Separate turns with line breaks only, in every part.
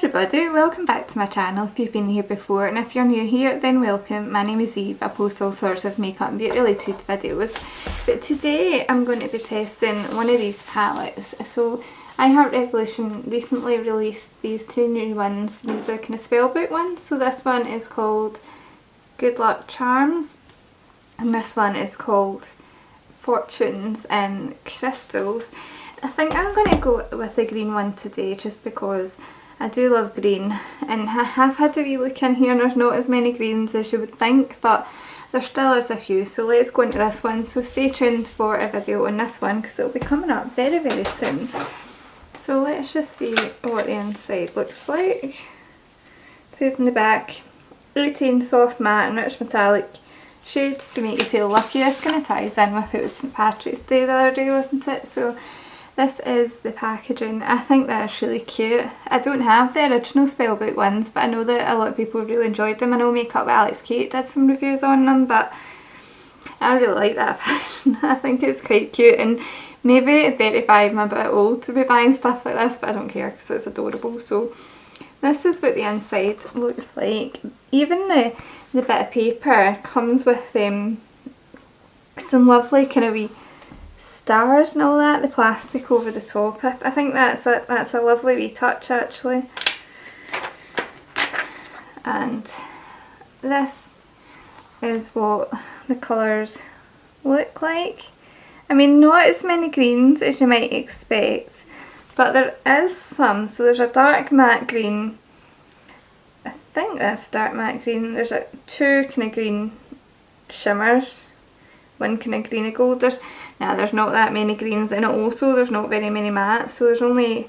everybody, welcome back to my channel if you've been here before, and if you're new here then welcome. My name is Eve. I post all sorts of makeup and beauty related videos, but today I'm going to be testing one of these palettes. So I Heart Revolution recently released these two new ones. These are kind of spellbook ones. So this one is called Good Luck Charms and this one is called Fortunes and Crystals. I think I'm going to go with the green one today just because I do love green, and I have had a wee look in here and there's not as many greens as you would think, but there still is a few, so let's go into this one. So stay tuned for a video on this one because it'll be coming up very soon. So let's just see what the inside looks like. It says in the back, 18 soft matte and rich metallic shades to make you feel lucky. This kind of ties in with it was St Patrick's Day the other day, wasn't it? So this is the packaging. I think that's really cute. I don't have the original spellbook ones, but I know that a lot of people really enjoyed them. I know Makeup with Alex Kate did some reviews on them, but I really like that packaging. I think it's quite cute, and maybe at 35 I'm a bit old to be buying stuff like this, but I don't care because it's adorable. So this is what the inside looks like. Even the bit of paper comes with some lovely kind of wee stars and all that, the plastic over the top. I think that's a lovely wee touch actually. And this is what the colours look like. I mean, not as many greens as you might expect, but there is some. So there's a dark matte green, I think that's dark matte green. There's two kind of green shimmers, one kind of greeny gold. There's not that many greens in it. Also there's not very many mattes, so there's only,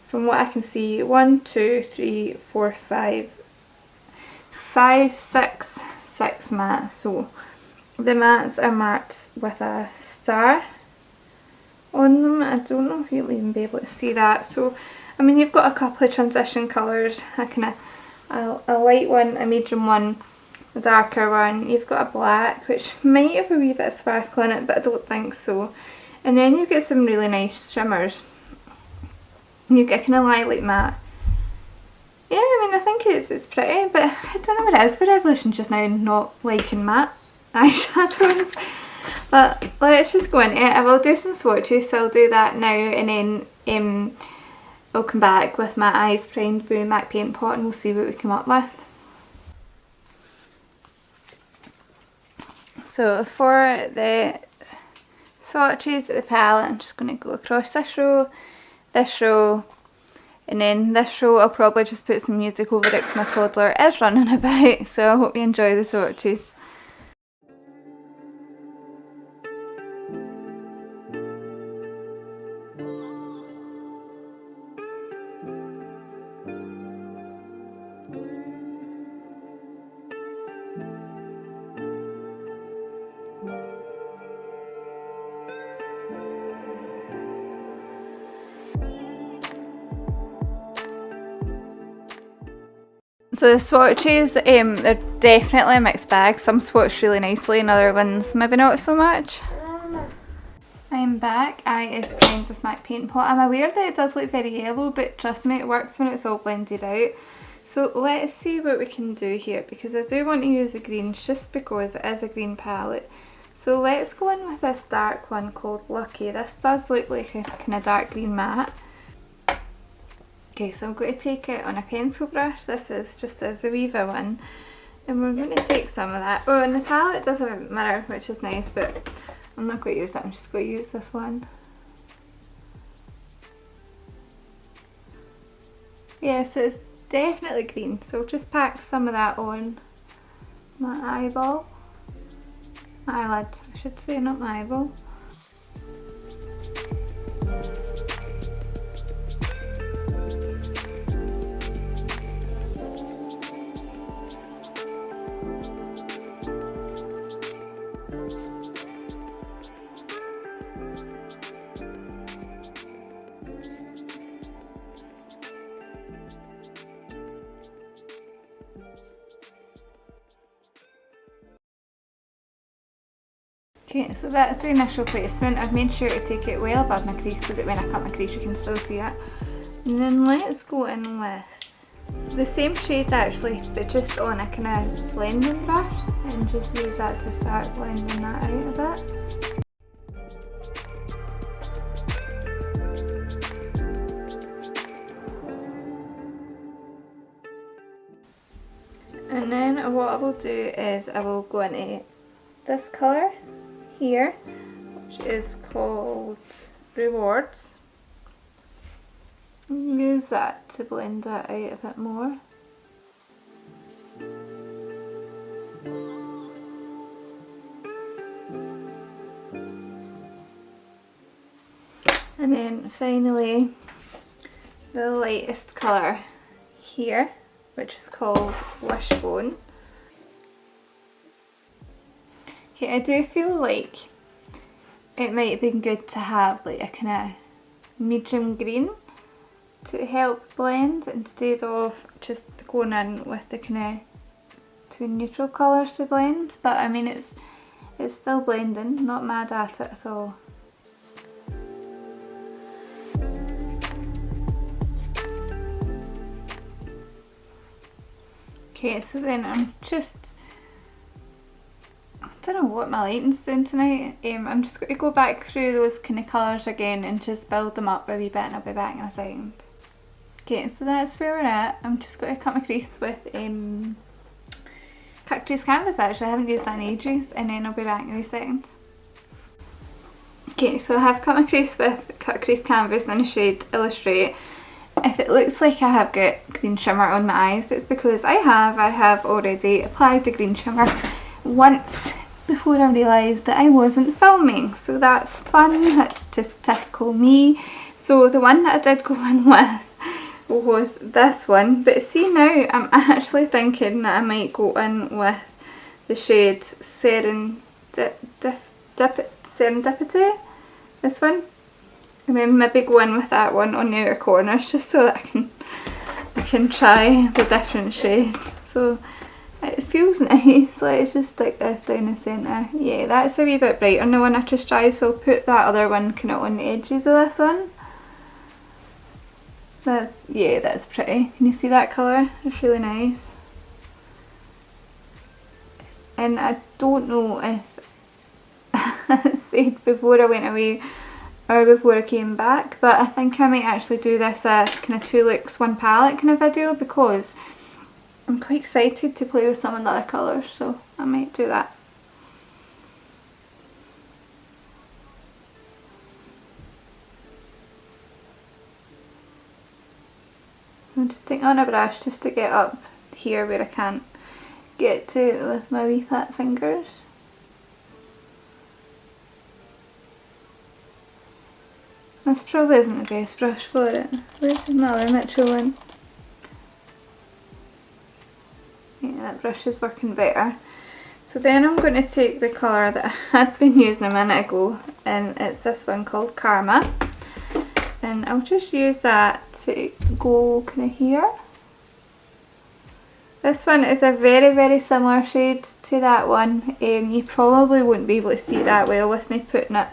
from what I can see, 1, 2, 3, 4, 5, 6 mattes. So the mattes are marked with a star on them. I don't know if you'll even be able to see that. So I mean, you've got a couple of transition colours, a light one, a medium one, a darker one. You've got a black which might have a wee bit of sparkle in it, but I don't think so. And then you get some really nice shimmers. You get kind of lilac matte. Yeah, I mean, I think it's pretty, but I don't know what it is with Revolution just now not liking matte eyeshadows. But let's just go into it. I will do some swatches, so I'll do that now, and then I'll come back with my eyes primed with MAC Paint Pot and we'll see what we come up with. So for the swatches of the palette, I'm just going to go across this row, and then this row I'll probably just put some music over it because my toddler is running about, so I hope you enjoy the swatches. So the swatches, they're definitely a mixed bag. Some swatch really nicely and other ones maybe not so much. I'm back. Eye is primed with MAC Paint Pot. I'm aware that it does look very yellow, but trust me, it works when it's all blended out. So let's see what we can do here, because I do want to use the greens just because it is a green palette. So let's go in with this dark one called Lucky. This does look like a kind of dark green matte. Okay, so I'm going to take it on a pencil brush. This is just a Zoeva one, and we're going to take some of that. Oh, and the palette does have a mirror, which is nice, but I'm not going to use that. I'm just going to use this one. Yes, it's definitely green, so just pack some of that on my eyeball. My eyelid, I should say, not my eyeball. Okay, so that's the initial placement. I've made sure to take it well above my crease so that when I cut my crease you can still see it. And then let's go in with the same shade actually, but just on a kind of blending brush, and just use that to start blending that out a bit. And then what I will do is I will go into this colour here, which is called Rewards. Use that to blend that out a bit more. And then finally the lightest colour here, which is called Wishbone. Okay, I do feel like it might have been good to have like a kind of medium green to help blend instead of just going in with the kind of two neutral colours to blend, but I mean it's still blending, not mad at it at all. Okay, so then I don't know what my lighting's doing tonight. I'm just going to go back through those kind of colours again and just build them up a wee bit, and I'll be back in a second. Okay, so that's where we're at. I'm just going to cut my crease with cut crease canvas actually. I haven't used that in ages, and then I'll be back in a wee second. Okay, so I have cut my crease with cut crease canvas in the shade Illustrate. If it looks like I have got green shimmer on my eyes, it's because I have already applied the green shimmer once before I realised that I wasn't filming. So that's fun, that's just typical me. So the one that I did go in with was this one, but see now I'm actually thinking that I might go in with the shade Serendipity, this one, and then maybe go in with that one on the outer corners just so that I can try the different shades. So it feels nice. Let's just stick this down the centre. Yeah, that's a wee bit brighter than the one I just tried, so I'll put that other one kind of on the edges of this one. Yeah, that's pretty. Can you see that colour? It's really nice. And I don't know if I said before I went away or before I came back, but I think I might actually do this kind of 2 looks 1 palette kind of video, because I'm quite excited to play with some of the other colours, so I might do that. I'm just taking on a brush just to get up here where I can't get to it with my wee fat fingers. This probably isn't the best brush for it. Where's my other Mitchell one? Yeah, that brush is working better. So then I'm going to take the colour that I had been using a minute ago, and it's this one called Karma. And I'll just use that to go kind of here. This one is a very similar shade to that one. You probably wouldn't be able to see that well with me putting it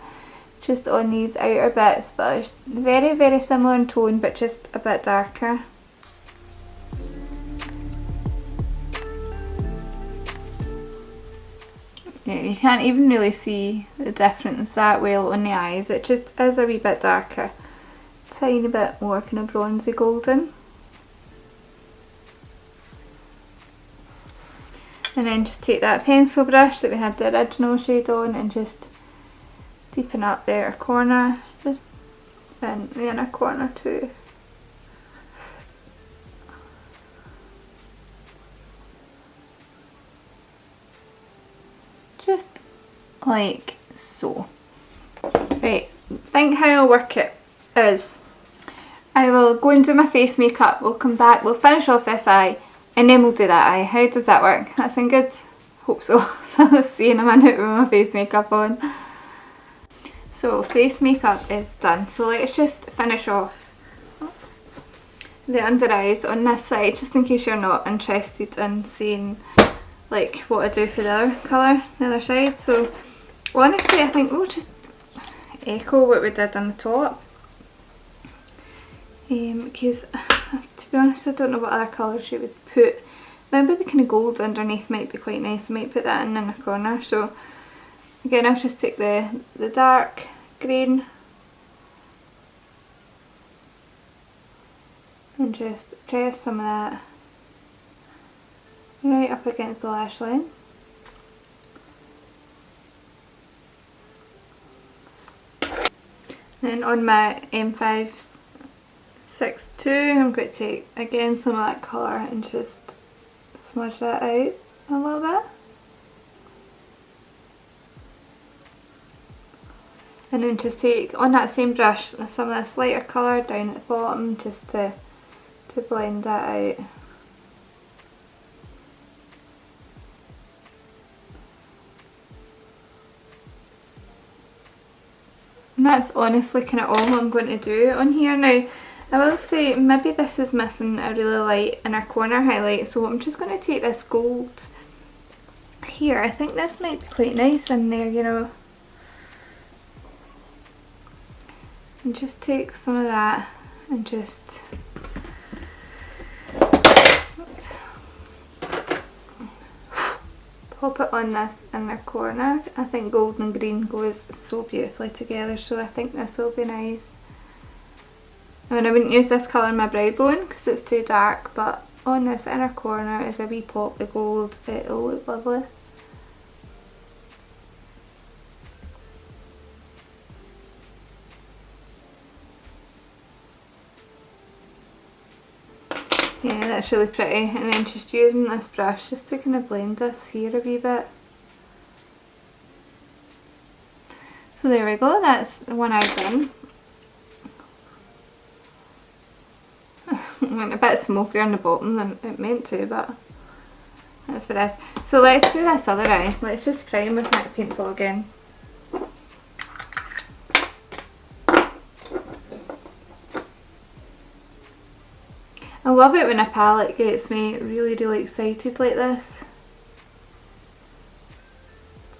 just on these outer bits, but it's very similar in tone, but just a bit darker. Yeah, you can't even really see the difference that well on the eyes. It just is a wee bit darker. Tiny bit more kind of bronzy golden. And then just take that pencil brush that we had the original shade on and just deepen up the outer corner, just in the inner corner too. Just like so. Right, I think how I'll work it is I will go and do my face makeup, we'll come back, we'll finish off this eye, and then we'll do that eye. How does that work? That sound good? Hope so. So I'll see you in a minute with my face makeup on. So face makeup is done, so let's just finish off the under eyes on this side, just in case you're not interested in seeing like what I do for the other colour, the other side. So honestly I think we'll just echo what we did on the top, because To be honest, I don't know what other colours you would put. Maybe the kind of gold underneath might be quite nice. I might put that in a corner. So again, I'll just take the dark green and just press some of that right up against the lash line. Then on my M562, I'm going to take again some of that colour and just smudge that out a little bit. And then just take, on that same brush, some of this lighter colour down at the bottom just to blend that out. And that's honestly kind of all I'm going to do on here. Now, I will say maybe this is missing a really light inner corner highlight, so I'm just going to take this gold here. I think this might be quite nice in there, you know. And just take some of that and just pop it on this inner corner. I think gold and green goes so beautifully together, so I think this will be nice. I mean, I wouldn't use this colour in my brow bone because it's too dark, but on this inner corner as a wee pop of gold, it'll look lovely. Yeah, that's really pretty. And then just using this brush just to kind of blend this here a wee bit. So there we go, that's the one I've done. It went a bit smokier on the bottom than it meant to, but that's what it is. So let's do this other eye. Let's just prime with my paintball again. I love it when a palette gets me really, really excited like this,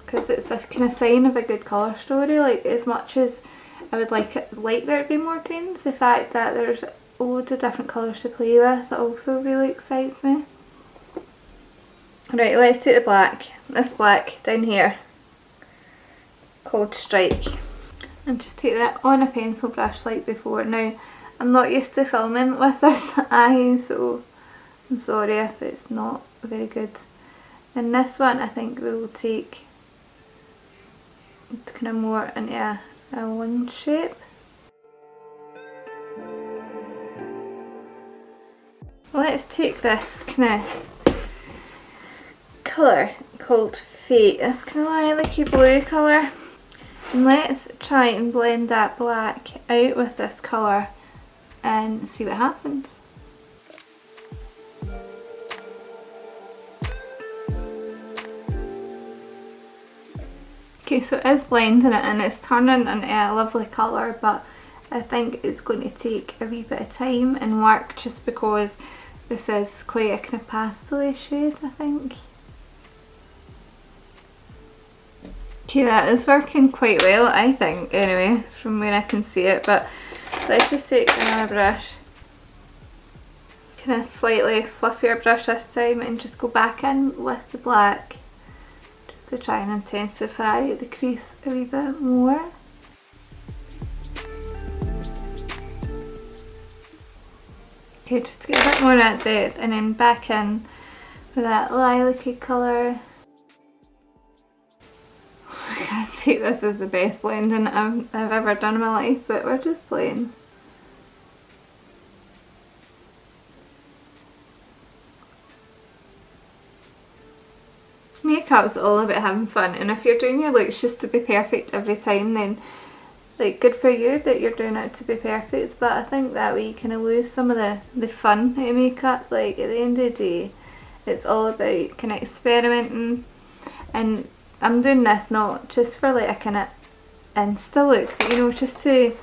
because it's a kind of sign of a good colour story. Like, as much as I would like there to be more greens, the fact that there's loads of different colours to play with also really excites me. Right, let's take the black. This black down here, called Strike, and just take that on a pencil brush like before. Now, I'm not used to filming with this eye, so I'm sorry if it's not very good. And this one I think we will take kind of more into a one shape. Let's take this kind of colour called Fate, this kind of lilac-y blue colour, and let's try and blend that black out with this colour and see what happens. Okay, so it is blending it and it's turning into a lovely colour, but I think it's going to take a wee bit of time and work just because this is quite a kind of pastel shade, I think. Okay, that is working quite well, I think, anyway, from where I can see it, but let's just take another brush, kind of slightly fluffier brush this time, and just go back in with the black just to try and intensify the crease a wee bit more. Okay, just to get a bit more of that depth, and then back in with that lilac-y colour. I can't say this is the best blending I've ever done in my life, but we're just playing. Makeup's all about having fun, and if you're doing your looks just to be perfect every time, then like, good for you that you're doing it to be perfect, but I think that way you kind of lose some of the fun out of makeup. Like, at the end of the day, it's all about kind of experimenting, and I'm doing this not just for like a kind of Insta look, but you know, just to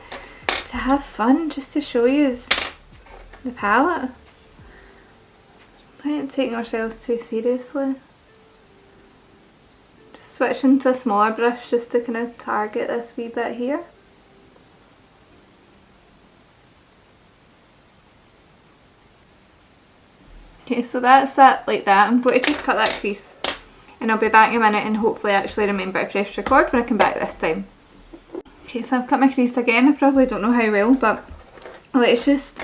have fun, just to show you the palette. We ain't taking ourselves too seriously. Just switching to a smaller brush just to kind of target this wee bit here. Okay, so that's that like that. I'm going to just cut that crease and I'll be back in a minute and hopefully actually remember to press record when I come back this time. Okay, so I've cut my crease again. I probably don't know how well, but let's just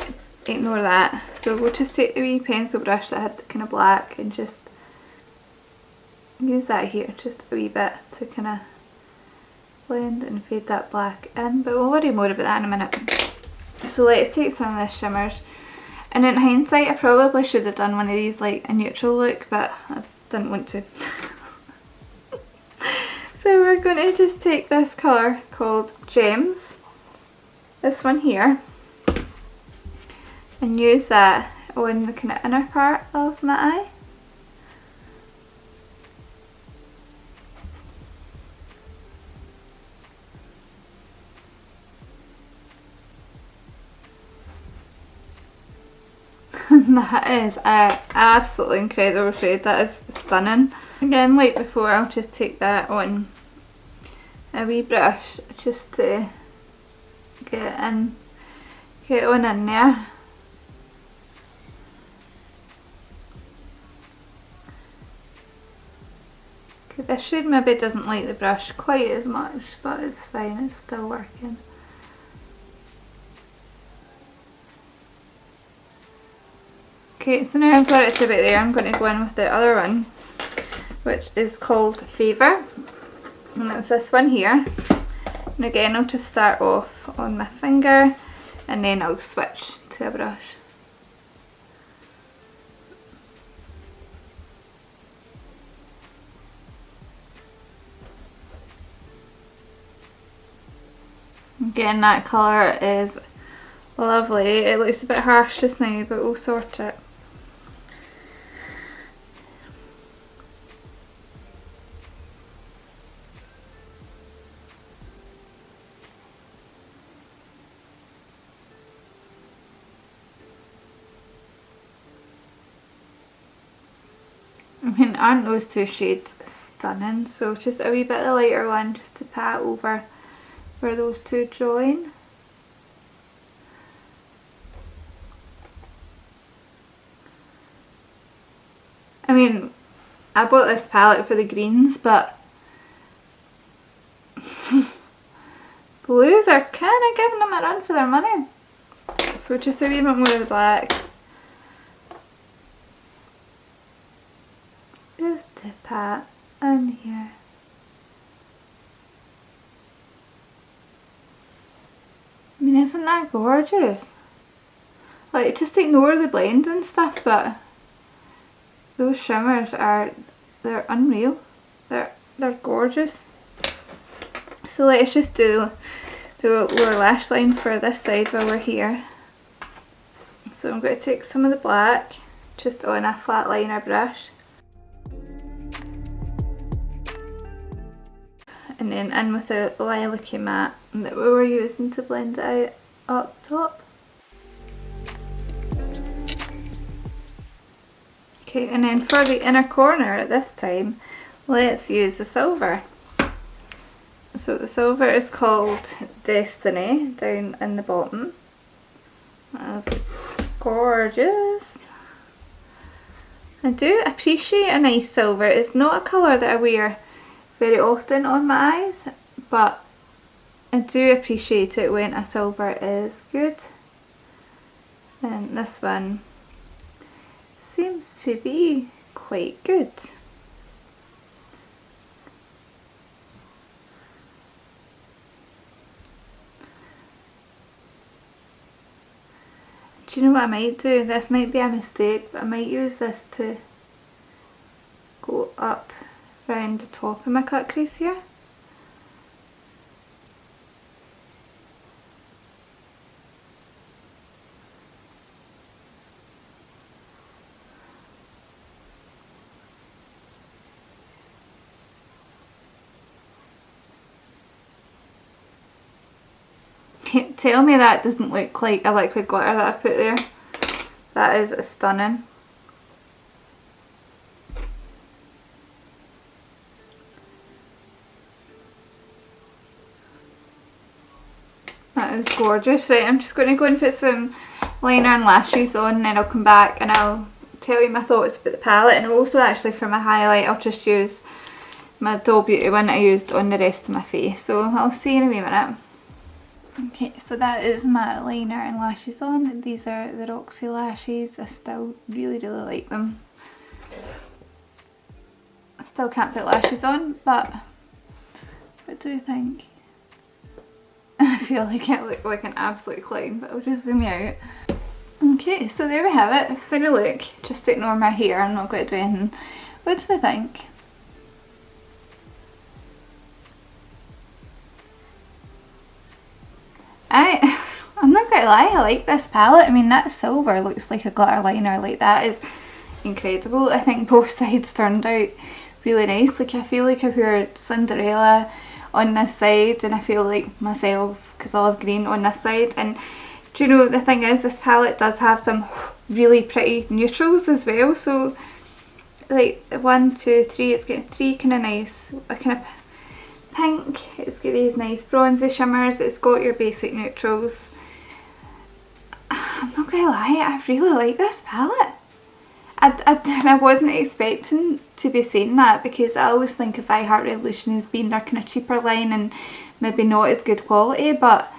ignore that. So we'll just take the wee pencil brush that had kind of black and just use that here just a wee bit to kind of blend and fade that black in, but we'll worry more about that in a minute. So let's take some of the shimmers, and in hindsight I probably should have done one of these like a neutral look, but I didn't want to. So we're going to just take this colour called Gems, this one here, and use that on the kind of inner part of my eye. That is an absolutely incredible shade. That is stunning. Again, like before, I'll just take that on a wee brush just to get on in there. Okay, this shade maybe doesn't like the brush quite as much, but it's fine, it's still working. Okay, so now I've got it to about there, I'm going to go in with the other one, which is called Favour, and it's this one here. And again, I'll just start off on my finger and then I'll switch to a brush. Again, that colour is lovely. It looks a bit harsh just now, but we'll sort it. I mean, aren't those two shades stunning? So just a wee bit of the lighter one just to pat over where those two join. I mean, I bought this palette for the greens, but blues are kind of giving them a run for their money. So just a wee bit more of the black. Just to pat in here. I mean, isn't that gorgeous? Like, just ignore the blend and stuff, but those shimmers they're unreal. They're gorgeous. So let's just do the lower lash line for this side while we're here. So I'm going to take some of the black just on a flat liner brush. And then in with the lilac-y matte that we were using to blend it out up top. Okay, and then for the inner corner at this time, let's use the silver. So the silver is called Destiny down in the bottom. That is gorgeous. I do appreciate a nice silver. It's not a colour that I wear very often on my eyes, but I do appreciate it when a silver is good. And this one seems to be quite good. Do you know what I might do? This might be a mistake, but I might use this to go up around the top of my cut crease here. Tell me that doesn't look like a liquid glitter that I put there. That is stunning. That is gorgeous. Right, I'm just going to go and put some liner and lashes on, and then I'll come back and I'll tell you my thoughts about the palette, and also actually for my highlight I'll just use my Doll Beauty one I used on the rest of my face. So I'll see you in a wee minute. Okay, so that is my liner and lashes on. These are the Roxy lashes. I still really like them. I still can't put lashes on, but what do you think? I feel like I look like an absolute clown, but I'll just zoom you out. Okay, so there we have it. Final look. Just ignore my hair, I'm not going to do anything. What do we think? I'm not going to lie, I like this palette. I mean, that silver looks like a glitter liner, like that is incredible. I think both sides turned out really nice. Like I feel like I wear Cinderella on this side, and I feel like myself, because I love green, on this side. And do you know, the thing is, this palette does have some really pretty neutrals as well. So like 1, 2, 3, it's got 3 kind of nice, a kind of pink, it's got these nice bronzy shimmers, it's got your basic neutrals. I'm not gonna lie, I really like this palette. I wasn't expecting to be saying that, because I always think of I Heart Revolution as being their kind of cheaper line and maybe not as good quality, but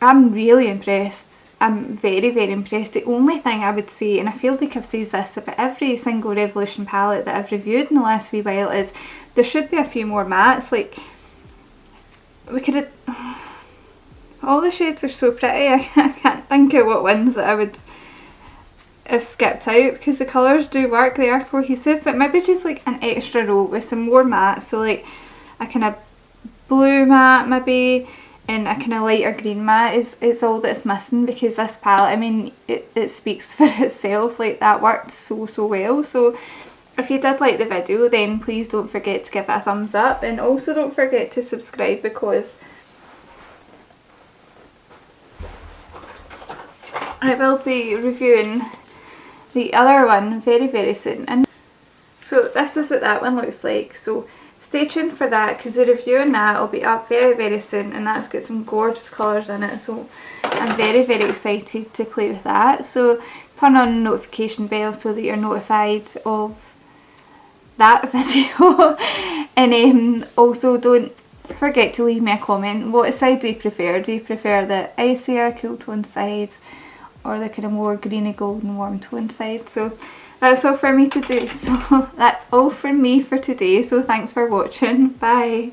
I'm really impressed. I'm very impressed. The only thing I would say, and I feel like I've said this about every single Revolution palette that I've reviewed in the last wee while, is there should be a few more mattes. Like, we could have... all the shades are so pretty, I can't think of what ones that I would have skipped out, because the colours do work, they are cohesive, but maybe just like an extra row with some more matte. So like a kind of blue matte maybe, and a kind of lighter green matte is all that's missing, because this palette, I mean, it speaks for itself. Like, that worked so well. So if you did like the video, then please don't forget to give it a thumbs up, and also don't forget to subscribe, because I will be reviewing the other one very soon. And so this is what that one looks like, so stay tuned for that, because the review on that will be up very soon, and that's got some gorgeous colours in it. So I'm very excited to play with that. So turn on the notification bell so that you're notified of that video. And also don't forget to leave me a comment. What side do you prefer? Do you prefer the icier cool tone side, or the kind of more greeny golden warm tone side? So that's all for me to do. So that's all from me for today. So thanks for watching. Bye.